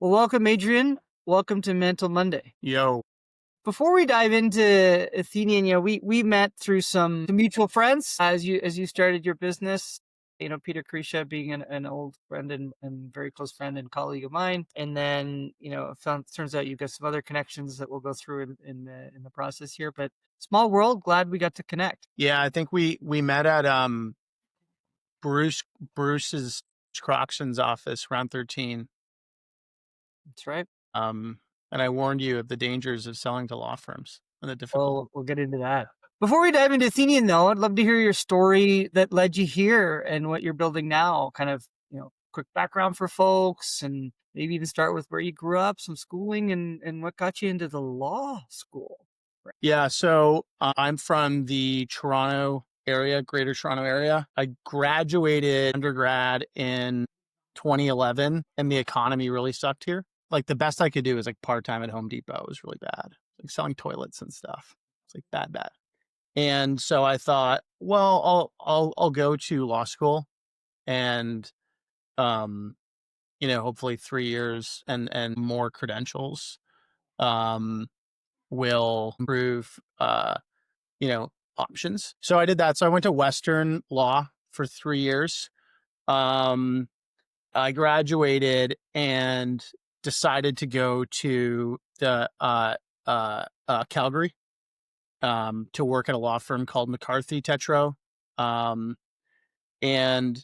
Well, welcome, Adrian. Welcome to Mental Monday. Yo. Before we dive into Athenian, we met through some mutual friends as you started your business. Peter Krisha being an old friend and very close friend and colleague of mine, and then turns out you've got some other connections that we'll go through in the process here. But small world, glad we got to connect. Yeah, I think we met at Bruce's Croxon's office, round 13. That's right. Um, and I warned you of the dangers of selling to law firms and the difficult. We'll get into that. Before we dive into Athenian, though, I'd love to hear your story that led you here and what you're building now. Kind of, quick background for folks, and maybe even start with where you grew up, some schooling, and what got you into the law school. Right. Yeah, so I'm from the Toronto area, Greater Toronto area. I graduated undergrad in 2011, and the economy really sucked here. Like the best I could do was like part-time at Home Depot. It was really bad, like selling toilets and stuff. It's like bad. And so I thought, well, I'll go to law school and hopefully 3 years and more credentials um will improve options. So I did that. So I went to Western Law for 3 years. Um I graduated and decided to go to the Calgary to work at a law firm called McCarthy Tetro. Um, and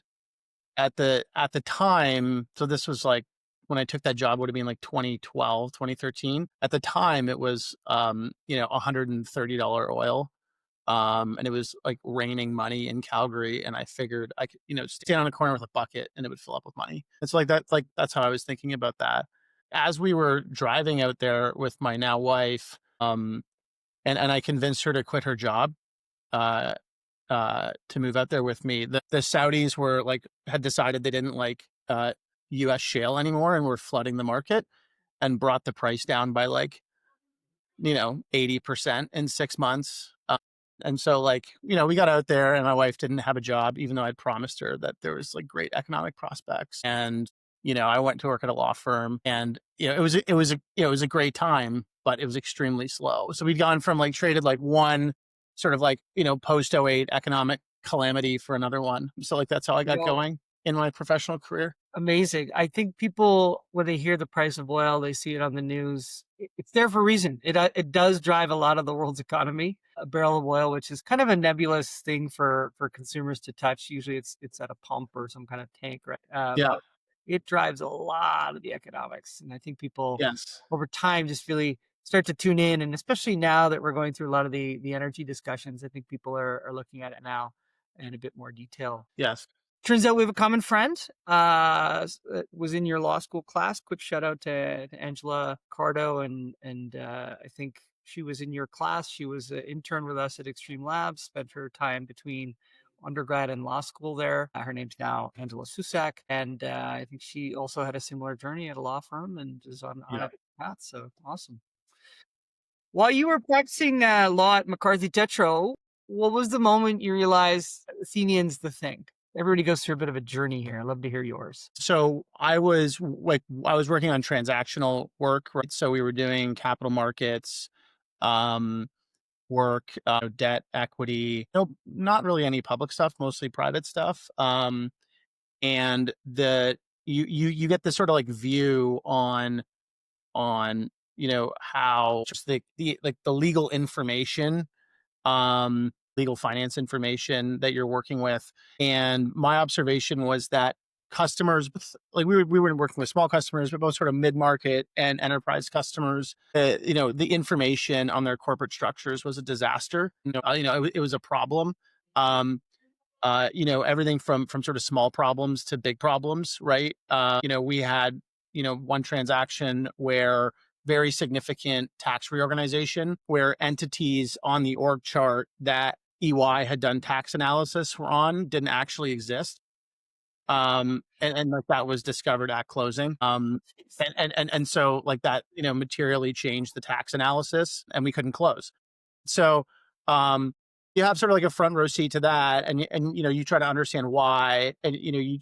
at the time, so this was like when I took that job would have been like 2012, 2013. At the time, it was $130 oil. And it was like raining money in Calgary. And I figured I could, stand on a corner with a bucket and it would fill up with money. It's like that, like that's how I was thinking about that. As we were driving out there with my now wife, and I convinced her to quit her job uh, to move out there with me. The Saudis were like had decided they didn't like U.S. shale anymore and were flooding the market and brought the price down by like 80% in 6 months. And so we got out there and my wife didn't have a job, even though I'd promised her that there was like great economic prospects. And I went to work at a law firm, and it was a great time, but it was extremely slow. So we'd gone from like traded like one sort of like post '08 economic calamity for another one. So like that's how I got going in my professional career. Amazing. I think people, when they hear the price of oil, they see it on the news. It's there for a reason. It does drive a lot of the world's economy. A barrel of oil, which is kind of a nebulous thing for consumers to touch. Usually, it's at a pump or some kind of tank, right? Yeah. But it drives a lot of the economics, and I think people Yes. over time just really start to tune in, and especially now that we're going through a lot of the energy discussions, I think people are looking at it now in a bit more detail. Yes. Turns out we have a common friend. Was in your law school class. Quick shout out to Angela Cardo, and I think she was in your class. She was an intern with us at Extreme Labs. Spent her time between undergrad and law school there. Her name's now Angela Susak, and I think she also had a similar journey at a law firm and is on a path. So awesome. While you were practicing law at McCarthy Tetro, what was the moment you realized Athenian's the thing? Everybody goes through a bit of a journey here. I'd love to hear yours. So I was working on transactional work, right? So we were doing capital markets, work, debt, equity. No, not really any public stuff, mostly private stuff. And you get this sort of like view on how just the legal information, legal finance information that you're working with. And my observation was that customers, like we were working with small customers, but both sort of mid-market and enterprise customers, the information on their corporate structures was a disaster. It was a problem. Everything from sort of small problems to big problems, right? We had, one transaction where very significant tax reorganization where entities on the org chart that EY had done tax analysis on didn't actually exist. And like that was discovered at closing. And so like that, materially changed the tax analysis and we couldn't close. So, you have sort of like a front row seat to that, and you try to understand why, and you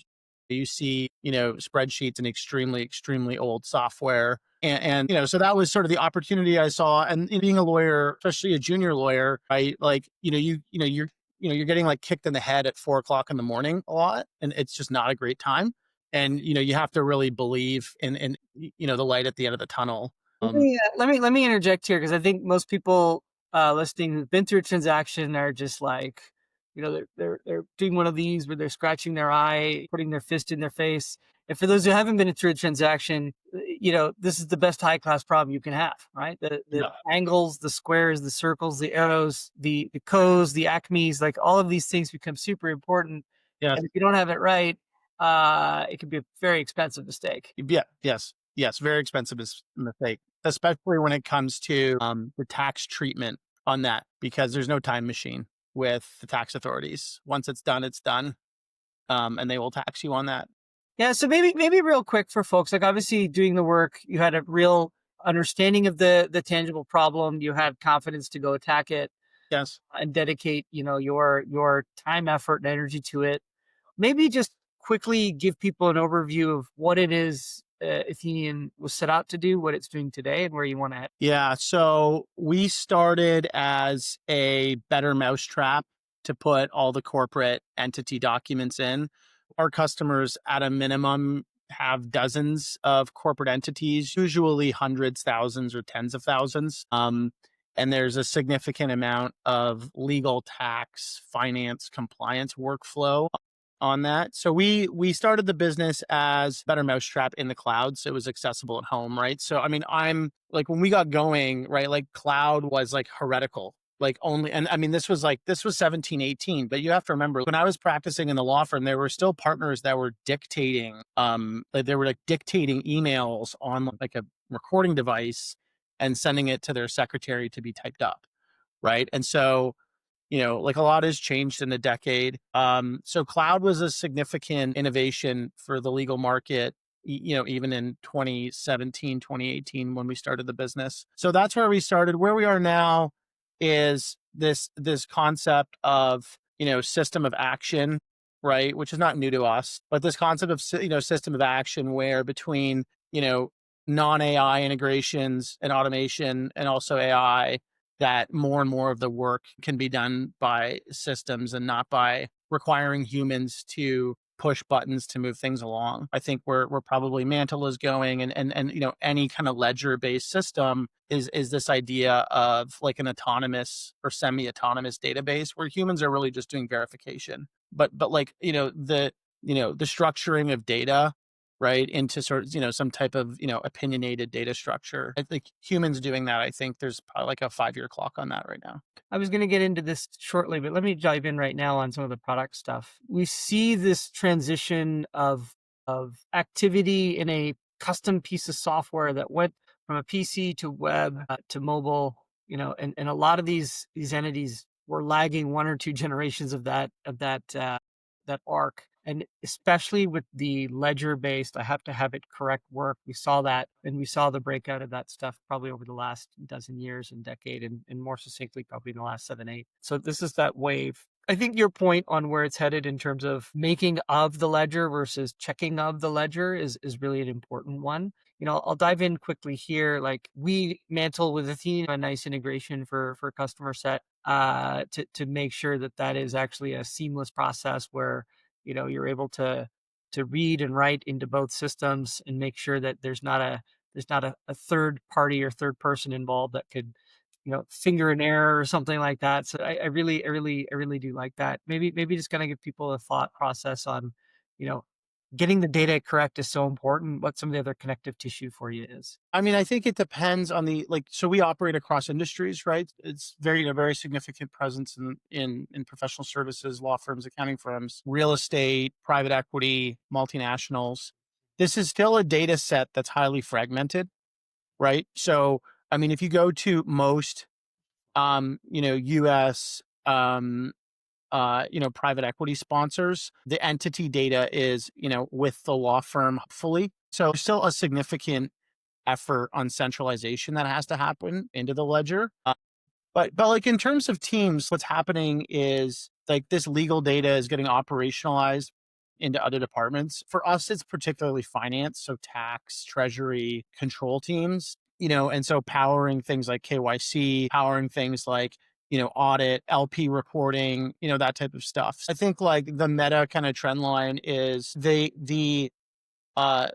You see, spreadsheets and extremely old software. So that was sort of the opportunity I saw. And being a lawyer, especially a junior lawyer, right? Like, you're getting like kicked in the head at 4 o'clock in the morning a lot. And it's just not a great time. And, you have to really believe in the light at the end of the tunnel. Let me interject here because I think most people listening who've been through a transaction are just like, they're doing one of these where they're scratching their eye, putting their fist in their face. And for those who haven't been through a transaction, this is the best high class problem you can have, right? The Yeah. angles, the squares, the circles, the arrows, the co's, the acmes, like all of these things become super important. Yes. And if you don't have it right, it can be a very expensive mistake. Yeah. Yes. Very expensive mistake, especially when it comes to the tax treatment on that, because there's no time machine with the tax authorities. Once it's done, it's done. And they will tax you on that. Yeah, so maybe real quick for folks, like obviously doing the work, you had a real understanding of the tangible problem, you had confidence to go attack it Yes. and dedicate, your time, effort, and energy to it. Maybe just quickly give people an overview of what it is Athenian was set out to do, what it's doing today, and where you want to head. Yeah. So we started as a better mousetrap to put all the corporate entity documents in. Our customers, at a minimum, have dozens of corporate entities, usually hundreds, thousands, or tens of thousands. And there's a significant amount of legal, tax, finance, compliance workflow on that. So we started the business as better mousetrap in the cloud, so it was accessible at home, right? So I mean, I'm like, when we got going, right, like cloud was like heretical. Like, only, and I mean, this was 17, 18, but you have to remember, when I was practicing in the law firm, there were still partners that were dictating, like they were like dictating emails on like a recording device and sending it to their secretary to be typed up, right? And so, like, a lot has changed in a decade. So cloud was a significant innovation for the legal market, even in 2017, 2018, when we started the business. So that's where we started. Where we are now is this concept of, system of action, right? Which is not new to us, but this concept of, system of action, where between, you know, non-AI integrations and automation and also AI, that more and more of the work can be done by systems and not by requiring humans to push buttons to move things along. I think where probably Mantle is going, and any kind of ledger based system is this idea of like an autonomous or semi-autonomous database where humans are really just doing verification. But like, the structuring of data, right, into sort of, some type of, opinionated data structure. I think humans doing that, I think there's probably like a 5-year clock on that right now. I was going to get into this shortly, but let me dive in right now on some of the product stuff. We see this transition of activity in a custom piece of software that went from a PC to web to mobile, and a lot of these entities were lagging one or two generations of that arc. And especially with the ledger based, I have to have it correct work. We saw that, and we saw the breakout of that stuff probably over the last dozen years and decade, and more succinctly, probably in the last 7, 8. So this is that wave. I think your point on where it's headed in terms of making of the ledger versus checking of the ledger is really an important one. I'll dive in quickly here. Like, we Mantle with Athenian, a nice integration for customer set to make sure that is actually a seamless process where you're able to read and write into both systems and make sure that there's not a third party or third person involved that could finger an error or something like that. So I really do like that. Maybe just gonna give people a thought process on you know getting the data correct is so important. What some of the other connective tissue for you is. I mean, I think it depends on so we operate across industries, right? It's very significant presence in professional services, law firms, accounting firms, real estate, private equity, multinationals. This is still a data set that's highly fragmented, right? So, I mean, if you go to most, US, private equity sponsors, the entity data is, with the law firm fully. So still a significant effort on centralization that has to happen into the ledger. But like, in terms of teams, what's happening is like this legal data is getting operationalized into other departments. For us, it's particularly finance, so tax, treasury, control teams, and so powering things like KYC, powering things like, audit, LP reporting, that type of stuff. I think like the meta kind of trend line is uh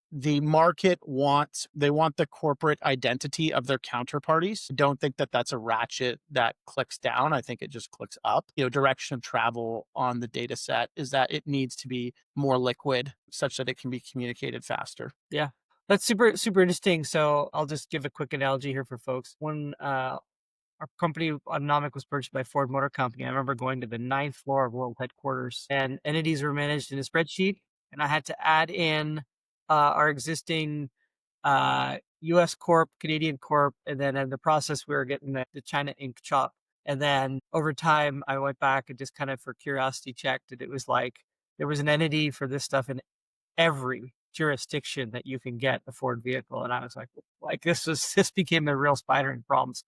the market wants they want the corporate identity of their counterparties. Don't think that that's a ratchet that clicks down. I think it just clicks up. Direction of travel on the data set is that it needs to be more liquid such that it can be communicated faster. Yeah. That's super, super interesting. So I'll just give a quick analogy here for folks. When our company Autonomic was purchased by Ford Motor Company, I remember going to the ninth floor of world headquarters, and entities were managed in a spreadsheet, and I had to add in our existing US Corp, Canadian Corp, and then in the process we were getting the China Inc. chop. And then over time, I went back and just kind of for curiosity checked, and it was like there was an entity for this stuff in every jurisdiction that you can get a Ford vehicle. And I was like this became the real spider in problems.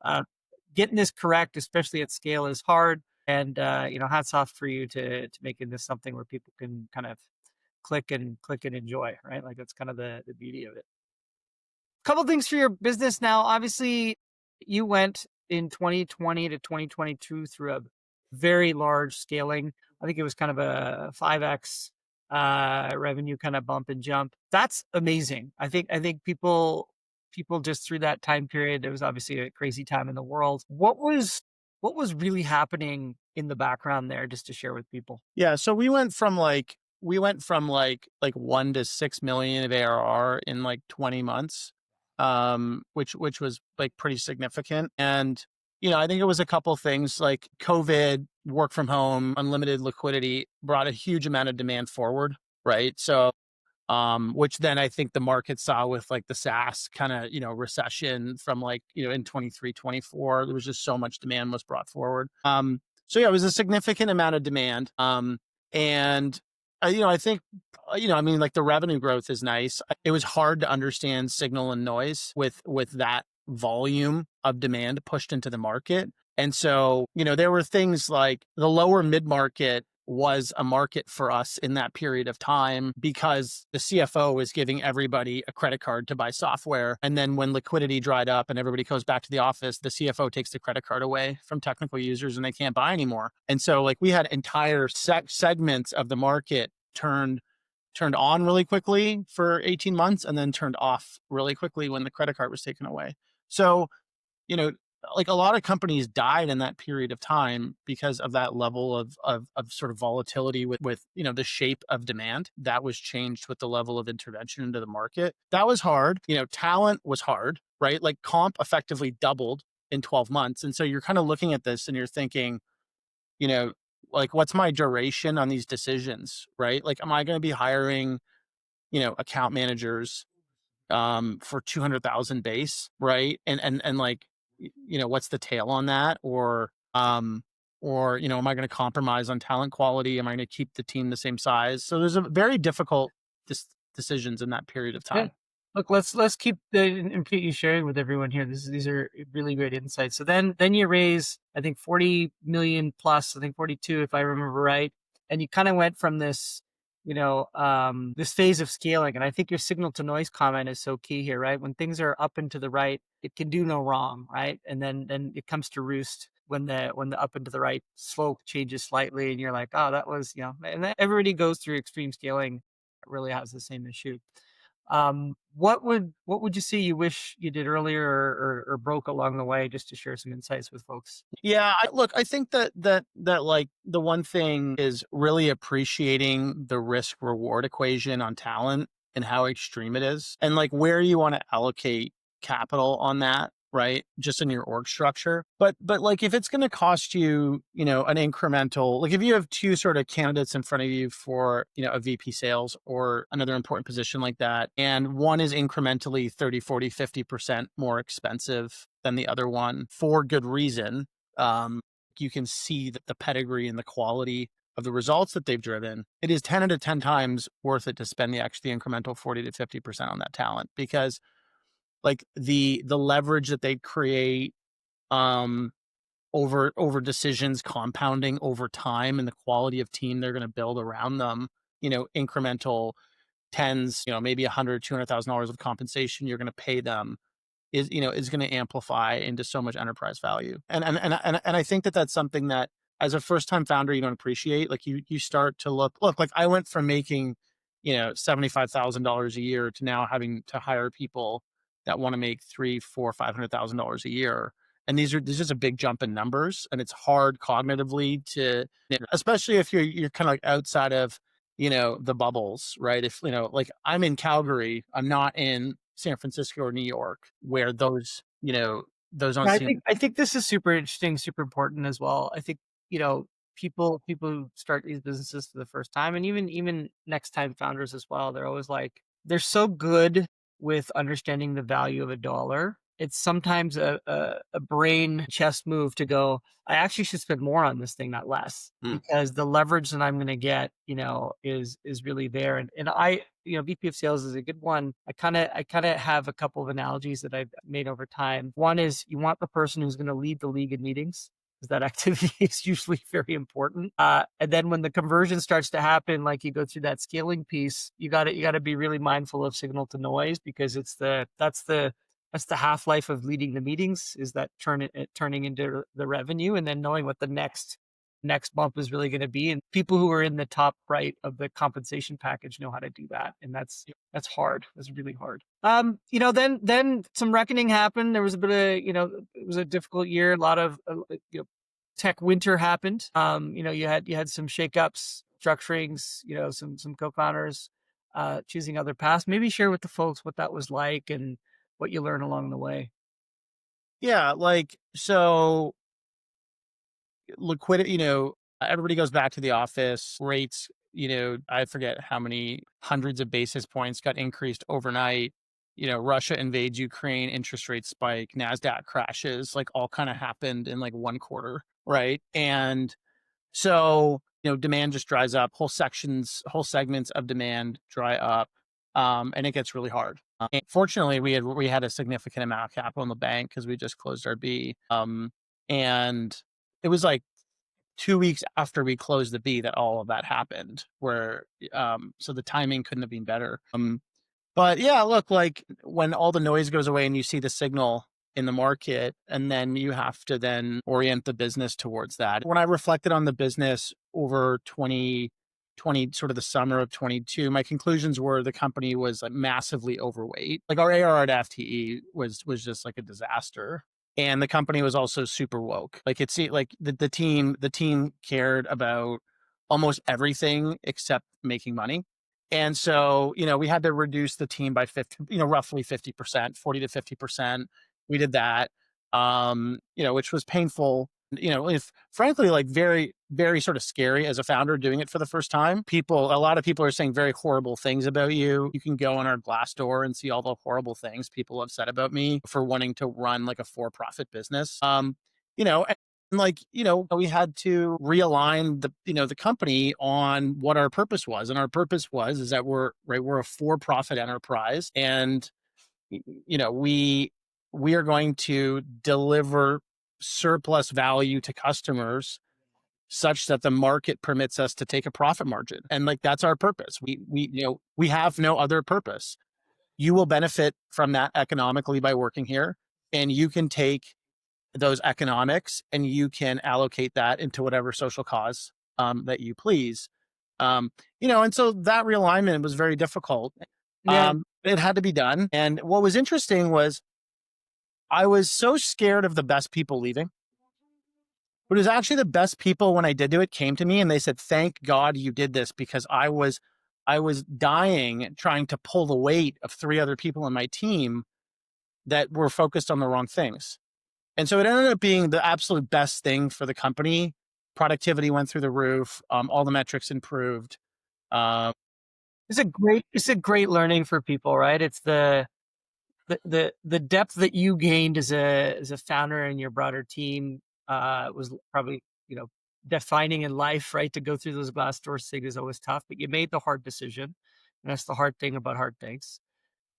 Getting this correct, especially at scale, is hard. And hats off for you to making this something where people can kind of click and enjoy, right? Like that's kind of the beauty of it. Couple things for your business now. Obviously, you went in 2020 to 2022 through a very large scaling. I think it was kind of a 5x revenue kind of bump and jump. That's amazing. I think people just through that time period, it was obviously a crazy time in the world. What was really happening in the background there, just to share with people? Yeah, so we went from like 1 to 6 million of ARR in like 20 months, which was like pretty significant. And I think it was a couple things like COVID, work from home, unlimited liquidity brought a huge amount of demand forward, right? So which then I think the market saw with like the SaaS kind of, recession from like, in 23, 24, there was just so much demand was brought forward. So yeah, it was a significant amount of demand. And I think, I mean, like the revenue growth is nice. It was hard to understand signal and noise with that volume of demand pushed into the market. And so, there were things like the lower mid market was a market for us in that period of time because the CFO was giving everybody a credit card to buy software. And then when liquidity dried up and everybody goes back to the office, the CFO takes the credit card away from technical users and they can't buy anymore. And so like we had entire segments of the market turned on really quickly for 18 months and then turned off really quickly when the credit card was taken away. So, you know, like a lot of companies died in that period of time because of that level of sort of volatility with the shape of demand that was changed with the level of intervention into the market. That was hard. Talent was hard, right? Like comp effectively doubled in 12 months. And so you're kind of looking at this and you're thinking, you know, like what's my duration on these decisions, right? Like, am I going to be hiring, account managers for 200,000 base, right? And like, what's the tail on that? Or am I going to compromise on talent quality? Am I going to keep the team the same size? So there's a very difficult decisions in that period of Yeah. time. Look, let's keep the and keep you sharing with everyone here. These are really great insights. So then you raise, I think 40 million plus, I think 42 if I remember right. And you kind of went from this, this phase of scaling. And I think your signal to noise comment is so key here, right? When things are up and to the right, it can do no wrong, right? And then it comes to roost when the up and to the right slope changes slightly and you're like, oh, that was, and then everybody goes through extreme scaling, really has the same issue. What would you say you wish you did earlier or broke along the way, just to share some insights with folks? Yeah, look, I think that like the one thing is really appreciating the risk reward equation on talent and how extreme it is, and like where you want to allocate capital on that, right? Just in your org structure. But like if it's going to cost you, an incremental, like if you have two sort of candidates in front of you for, a VP sales or another important position like that, and one is incrementally 30, 40, 50% more expensive than the other one for good reason, you can see that the pedigree and the quality of the results that they've driven, it is 10 out of 10 times worth it to spend the incremental 40 to 50% on that talent, because like the leverage that they create um over decisions compounding over time and the quality of team they're going to build around them incremental tens, maybe 100, $200,000 of compensation you're going to pay them is going to amplify into so much enterprise value. And I think that that's something that as a first time founder you don't appreciate. Like you start to look like I went from making $75,000 a year to now having to hire people that want to make three, four, $500,000 a year. And there's just a big jump in numbers, and it's hard cognitively to, especially if you're kind of like outside of the bubbles, right? If like I'm in Calgary, I'm not in San Francisco or New York, where those don't Yeah, seem. I think this is super interesting, super important as well. I think, you know, people who start these businesses for the first time, and even next time founders as well, they're always like they're so good with understanding the value of a dollar. It's sometimes a brain chess move to go, I actually should spend more on this thing, not less, Mm. because the leverage that I'm going to get, is really there. And I, VP of sales is a good one. I kind of have a couple of analogies that I've made over time. One is you want the person who's going to lead the league in meetings, because that activity is usually very important. And then when the conversion starts to happen, like you go through that scaling piece, you got to be really mindful of signal to noise, because that's the half life of leading the meetings, is that turning into the revenue, and then knowing what the next bump is really going to be. And people who are in the top right of the compensation package know how to do that, and that's hard. That's really hard. Then some reckoning happened. There was a bit of, it was a difficult year. A lot of tech winter happened. You had some shakeups, structurings. Some co-founders choosing other paths. Maybe share with the folks what that was like and what you learn along the way. Yeah, like so liquidity, everybody goes back to the office. Rates, I forget how many hundreds of basis points got increased overnight. Russia invades Ukraine, interest rates spike, NASDAQ crashes, like all kind of happened in like one quarter, right? And so, demand just dries up. Whole segments of demand dry up, and it gets really hard. And fortunately, we had a significant amount of capital in the bank because we just closed our B. And it was like 2 weeks after we closed the B that all of that happened. Where so the timing couldn't have been better. But yeah, look, like when all the noise goes away and you see the signal in the market, and then you have to then orient the business towards that. When I reflected on the business over 2020, sort of the summer of 22, my conclusions were the company was like massively overweight. Like our ARR to FTE was just like a disaster. And the company was also super woke. Like like the team cared about almost everything except making money. And so, we had to reduce the team by 50, roughly 50%, 40 to 50%. We did that, which was painful, if frankly, like very, very sort of scary as a founder doing it for the first time. A lot of people are saying very horrible things about you. You can go on our Glassdoor and see all the horrible things people have said about me for wanting to run like a for-profit business. And like, we had to realign the company on what our purpose was. And our purpose is that we're a for-profit enterprise. And, we are going to deliver surplus value to customers such that the market permits us to take a profit margin. And like, that's our purpose. We have no other purpose. You will benefit from that economically by working here, and you can take those economics and you can allocate that into whatever social cause that you please. And so that realignment was very difficult. Yeah. It had to be done. And what was interesting was I was so scared of the best people leaving, but it was actually the best people when I did do it came to me and they said, "Thank God you did this," because I was dying trying to pull the weight of three other people on my team that were focused on the wrong things. And so it ended up being the absolute best thing for the company. Productivity went through the roof. All the metrics improved. Um, It's a great learning for people, right? It's the depth that you gained as a founder and your broader team was probably, defining in life, right? To go through those glass door things is always tough, but you made the hard decision. And that's the hard thing about hard things.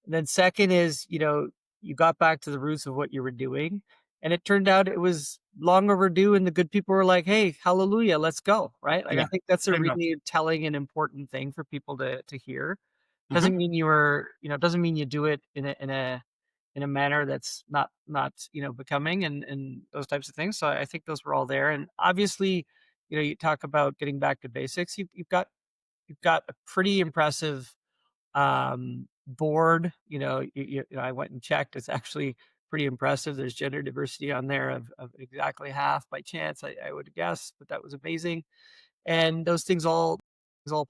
And then second is, you got back to the roots of what you were doing. And it turned out it was long overdue, and the good people were like, "Hey, hallelujah, let's go," right? Like, I Yeah, think that's a pretty much. really telling and important thing for people to hear. Mhm. Doesn't mean you were, doesn't mean you do it in a manner that's not, becoming and those types of things. So I think those were all there. And obviously, you talk about getting back to basics. You've got a pretty impressive board. I went and checked. It's actually pretty impressive. There's gender diversity on there of exactly half by chance, I would guess, but that was amazing. And those things all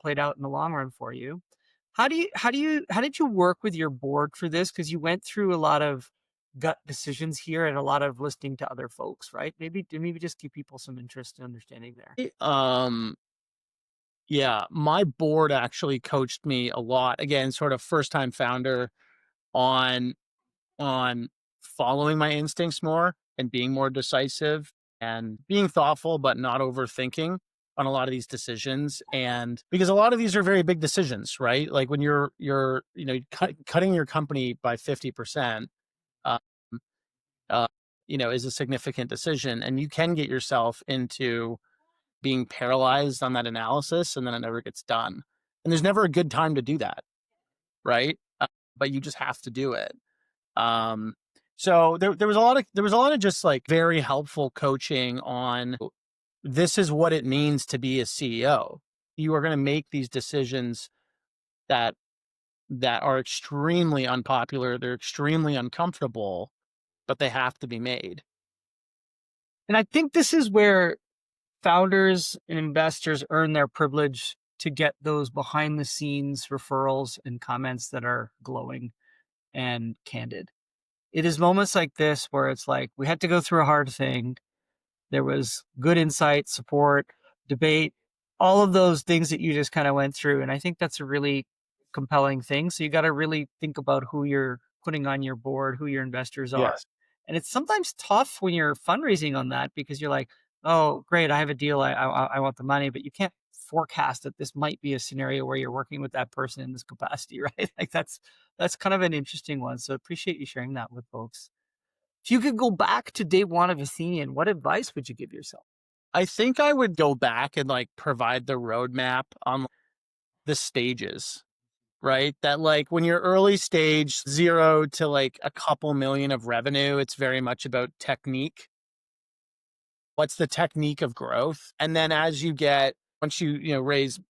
played out in the long run for you. How did you work with your board for this? Because you went through a lot of gut decisions here and a lot of listening to other folks, right? Maybe just give people some interest and understanding there. Yeah, my board actually coached me a lot. Again, sort of first time founder on on following my instincts more and being more decisive and being thoughtful but not overthinking on a lot of these decisions. And because a lot of these are very big decisions, right? Like when you're cutting your company by 50%, uh, uh, is a significant decision, and you can get yourself into being paralyzed on that analysis, and then it never gets done. And there's never a good time to do that, right? But you just have to do it. Um, so there was a lot of just like very helpful coaching on this is what it means to be a CEO. You are going to make these decisions that that are extremely unpopular. They're extremely uncomfortable, but they have to be made. And I think this is where founders and investors earn their privilege to get those behind the scenes referrals and comments that are glowing and candid. It is moments like this where it's like we had to go through a hard thing. There was good insight, support, debate, all of those things that you just kind of went through. And I think that's a really compelling thing. So you got to really think about who you're putting on your board, who your investors are. Yes. And it's sometimes tough when you're fundraising on that because you're like, oh, great, I have a deal. I want the money, but you can't forecast that this might be a scenario where you're working with that person in this capacity, right? Like that's kind of an interesting one. So appreciate you sharing that with folks. If you could go back to day one of Athenian, what advice would you give yourself? I think I would go back and like provide the roadmap on the stages, right? That like when you're early stage 0 to like a couple million of revenue, it's very much about technique. What's the technique of growth? And then as you get once you raise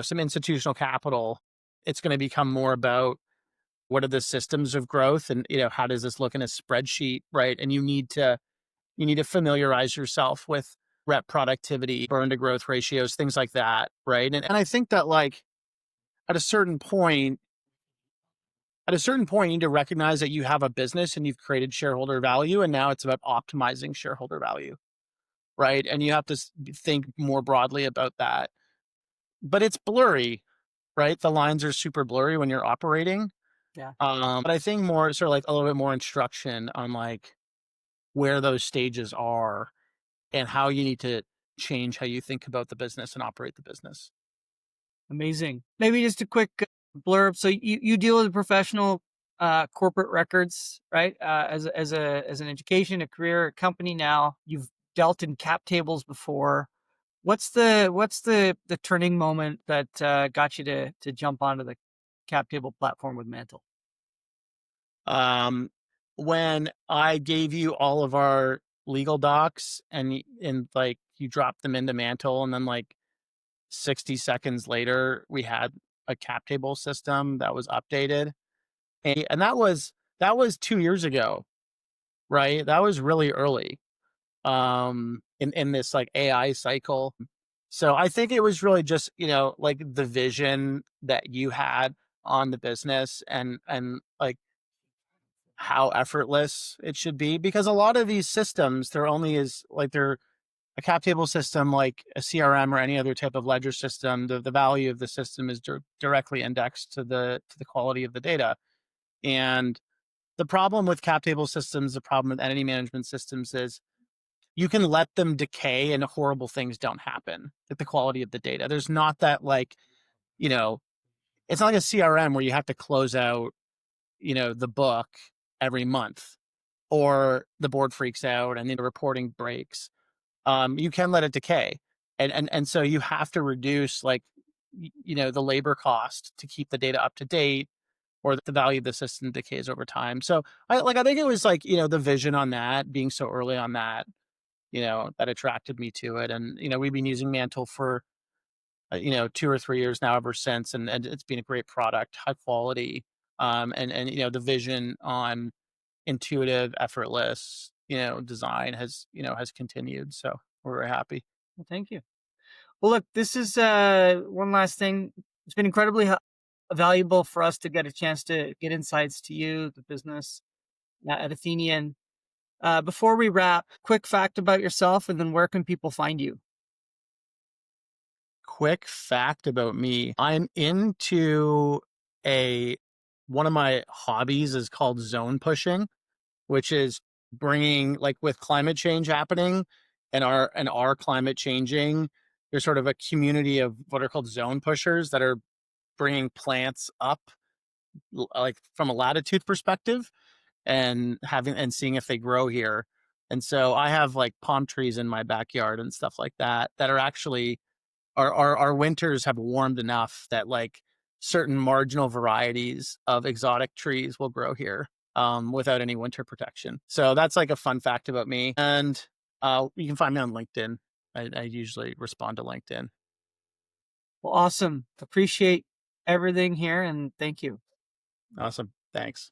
some institutional capital, it's going to become more about what are the systems of growth, and how does this look in a spreadsheet, right? And you need to familiarize yourself with rep productivity, burn to growth ratios, things like that, right? And I think that like at a certain point you need to recognize that you have a business and you've created shareholder value, and now it's about optimizing shareholder value, right? And you have to think more broadly about that. But it's blurry, right? The lines are super blurry when you're operating. Yeah. But I think more sort of like a little bit more instruction on like where those stages are and how you need to change how you think about the business and operate the business. Amazing. Maybe just a quick blurb. So you deal with professional corporate records, right? As an education, a career, a company now. You've dealt in cap tables before. What's the turning moment that got you to jump onto the cap table platform with Mantle? Um, when I gave you all of our legal docs and like you dropped them into Mantle, and then like 60 seconds later we had a cap table system that was updated. And that was 2 years ago, right? That was really early in this like AI cycle. So I think it was really just, like the vision that you had on the business, and like how effortless it should be, because a lot of these systems, they're only as like they're a cap table system, like a CRM or any other type of ledger system. The value of the system is directly indexed to the quality of the data. And the problem with cap table systems, the problem with entity management systems is you can let them decay and horrible things don't happen with the quality of the data. There's not that like, you know, it's not like a CRM where you have to close out, the book every month. or the board freaks out and the reporting breaks, you can let it decay. And so you have to reduce like the labor cost to keep the data up to date, or the value of the system decays over time. So I think it was like, the vision on that, being so early on that, that attracted me to it. And we've been using Mantle for 2 or 3 years now ever since, and it's been a great product, high quality. And the vision on intuitive, effortless, design has continued. So we're very happy. Well, thank you. Well, look, this is one last thing. It's been incredibly valuable for us to get a chance to get insights to you, the business at Athenian. Before we wrap, quick fact about yourself, and then where can people find you? Quick fact about me. I'm into a one of my hobbies is called zone pushing, which is bringing, like, with climate change happening and our climate changing, there's sort of a community of what are called zone pushers that are bringing plants up, like, from a latitude perspective, and having and seeing if they grow here. And so I have like palm trees in my backyard and stuff like that that are actually our winters have warmed enough that like certain marginal varieties of exotic trees will grow here, without any winter protection. So that's like a fun fact about me. And you can find me on LinkedIn. I usually respond to LinkedIn. Well, awesome. Appreciate everything here, and thank you. Awesome. Thanks.